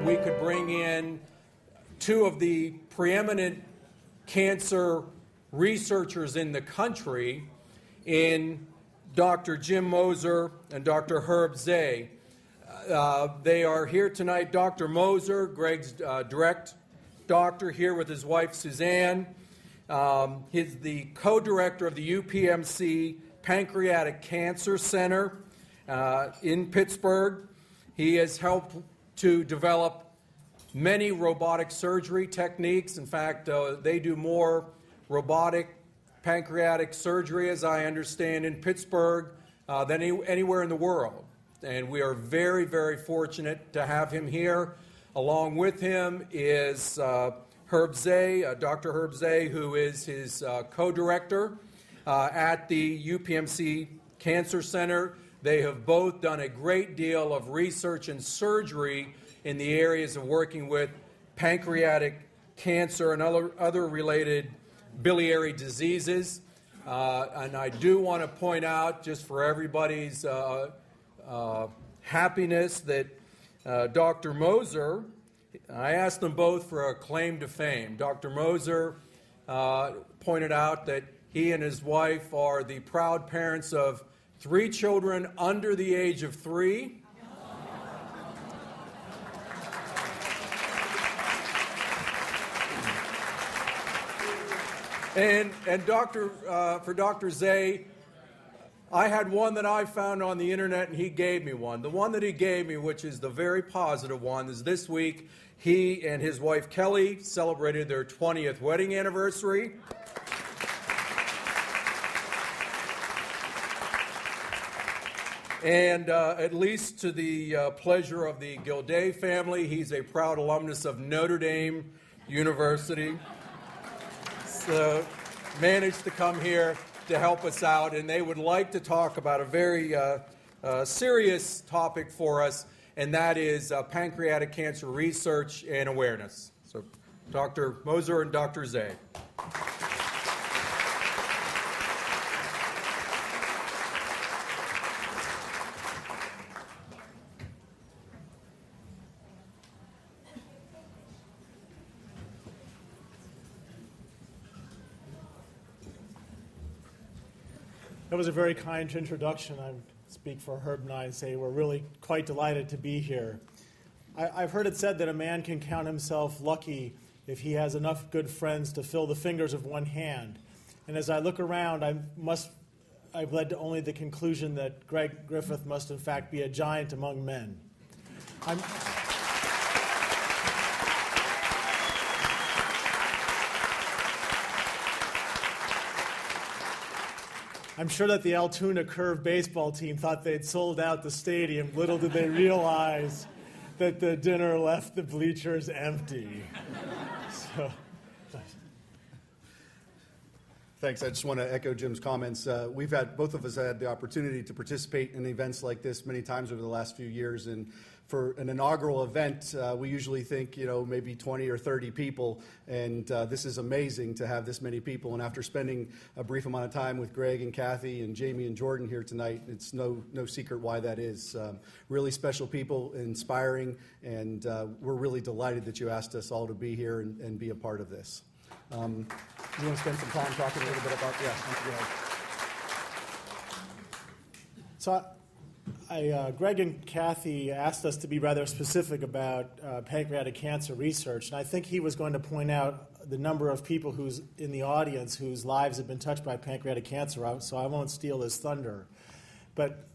we could bring in two of the preeminent cancer researchers in the country in Dr. Jim Moser and Dr. Herb Zay. They are here tonight. Dr. Moser, Greg's direct doctor, here with his wife Suzanne. He's the co-director of the UPMC Pancreatic Cancer Center in Pittsburgh. He has helped to develop many robotic surgery techniques. In fact, they do more robotic pancreatic surgery, as I understand, in Pittsburgh than anywhere in the world. And we are very, very fortunate to have him here. Along with him is Herb Zay, Dr. Herb Zay, who is his co-director at the UPMC Cancer Center. They have both done a great deal of research and surgery in the areas of working with pancreatic cancer and other related biliary diseases. And I do want to point out, just for everybody's happiness, that Dr. Moser, I asked them both for a claim to fame. Dr. Moser pointed out that he and his wife are the proud parents of 3 children under the age of 3. And for Dr. Zay, I had one that I found on the internet, and he gave me one. The one that he gave me, which is the very positive one, is this week he and his wife Kelly celebrated their 20th wedding anniversary. And at least to the pleasure of the Gilday family, he's a proud alumnus of Notre Dame University. So managed to come here to help us out, and they would like to talk about a very serious topic for us, and that is pancreatic cancer research and awareness. So Dr. Moser and Dr. Zay. That was a very kind introduction. I speak for Herb and I and say we're really quite delighted to be here. I've heard it said that a man can count himself lucky if he has enough good friends to fill the fingers of one hand. And as I look around, I've led to only the conclusion that Griffith must in fact be a giant among men. I'm sure that the Altoona Curve baseball team thought they'd sold out the stadium. Little did they realize that the dinner left the bleachers empty. So. Thanks. I just want to echo Jim's comments. Both of us had the opportunity to participate in events like this many times over the last few years, and for an inaugural event, we usually think, maybe 20 or 30 people, and this is amazing to have this many people. And after spending a brief amount of time with Greg and Kathy and Jamie and Jordan here tonight, it's no secret why that is. Really special people, inspiring, and we're really delighted that you asked us all to be here and be a part of this. You want to spend some time talking a little bit about, So Greg and Kathy asked us to be rather specific about pancreatic cancer research, and I think he was going to point out the number of people who's in the audience whose lives have been touched by pancreatic cancer, so I won't steal his thunder. But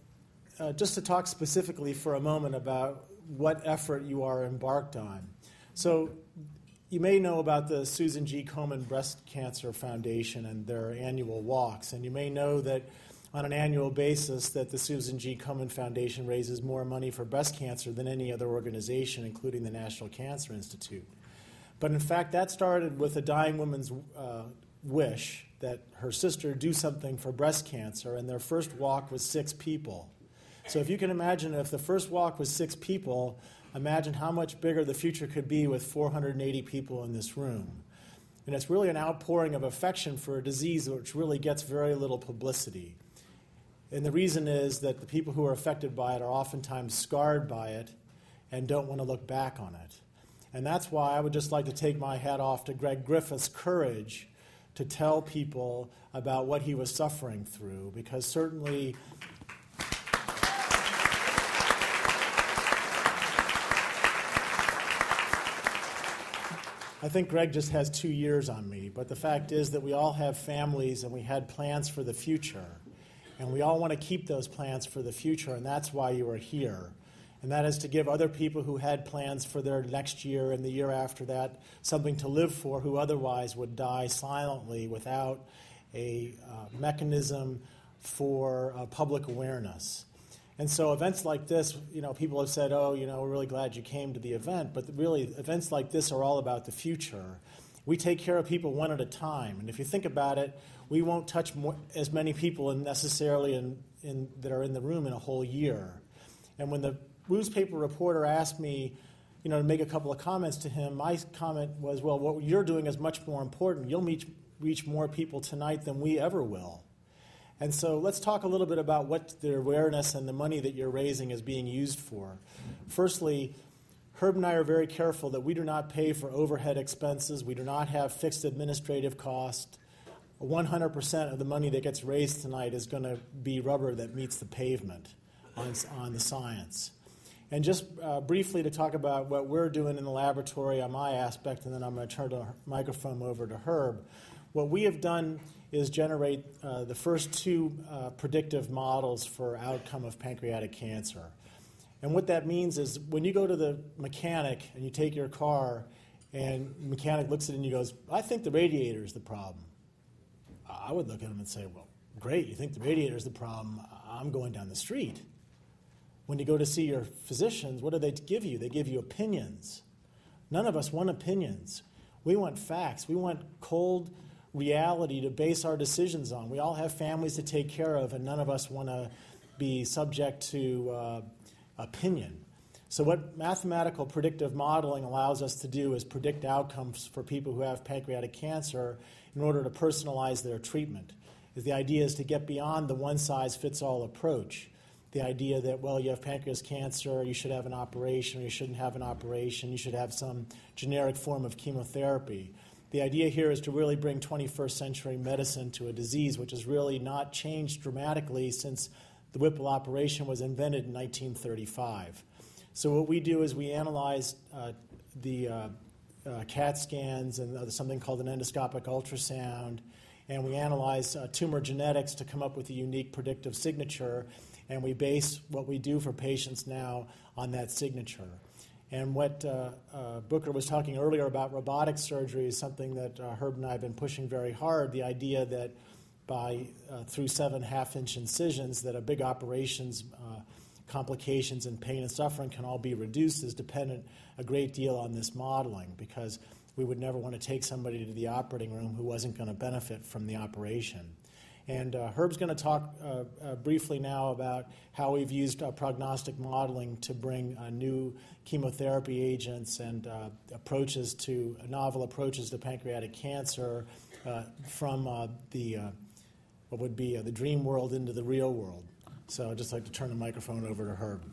just to talk specifically for a moment about what effort you are embarked on. So you may know about the Susan G. Komen Breast Cancer Foundation and their annual walks, and you may know that on an annual basis that the Susan G. Komen Foundation raises more money for breast cancer than any other organization, including the National Cancer Institute. But in fact, that started with a dying woman's wish that her sister do something for breast cancer, and their first walk was 6 people. So if you can imagine, if the first walk was 6 people, imagine how much bigger the future could be with 480 people in this room. And it's really an outpouring of affection for a disease which really gets very little publicity. And the reason is that the people who are affected by it are oftentimes scarred by it, and don't want to look back on it. And that's why I would just like to take my hat off to Greg Griffith's courage to tell people about what he was suffering through, because certainly I think Greg just has 2 years on me, but the fact is that we all have families and we had plans for the future, and we all want to keep those plans for the future, and that's why you are here. And that is to give other people who had plans for their next year and the year after that something to live for, who otherwise would die silently without a mechanism for public awareness. And so events like this, people have said, oh, we're really glad you came to the event, but really events like this are all about the future. We take care of people one at a time, and if you think about it, we won't touch as many people necessarily that are in the room in a whole year. And when the newspaper reporter asked me, to make a couple of comments to him, my comment was, well, what you're doing is much more important. You'll reach more people tonight than we ever will. And so let's talk a little bit about what the awareness and the money that you're raising is being used for. Firstly, Herb and I are very careful that we do not pay for overhead expenses. We do not have fixed administrative costs. 100% of the money that gets raised tonight is going to be rubber that meets the pavement on the science. And just briefly to talk about what we're doing in the laboratory on my aspect, and then I'm going to turn the microphone over to Herb. What we have done is generate the first 2 predictive models for outcome of pancreatic cancer. And what that means is when you go to the mechanic and you take your car and the mechanic looks at it and he goes, I think the radiator is the problem. I would look at him and say, well, great, you think the radiator is the problem. I'm going down the street. When you go to see your physicians, what do they give you? They give you opinions. None of us want opinions. We want facts. We want cold reality to base our decisions on. We all have families to take care of, and none of us want to be subject to opinion. So what mathematical predictive modeling allows us to do is predict outcomes for people who have pancreatic cancer in order to personalize their treatment. The idea is to get beyond the one-size-fits-all approach. The idea that, well, you have pancreas cancer, you should have an operation, or you shouldn't have an operation, you should have some generic form of chemotherapy. The idea here is to really bring 21st century medicine to a disease which has really not changed dramatically since the Whipple operation was invented in 1935. So what we do is we analyze the CAT scans and something called an endoscopic ultrasound, and we analyze tumor genetics to come up with a unique predictive signature, and we base what we do for patients now on that signature. And what Booker was talking earlier about robotic surgery is something that Herb and I have been pushing very hard, the idea that through 7 half-inch incisions that a big operation's complications and pain and suffering can all be reduced is dependent a great deal on this modeling, because we would never want to take somebody to the operating room who wasn't going to benefit from the operation. And Herb's going to talk briefly now about how we've used prognostic modeling to bring new chemotherapy agents and novel approaches to pancreatic cancer from what would be the dream world into the real world. So I'd just like to turn the microphone over to Herb.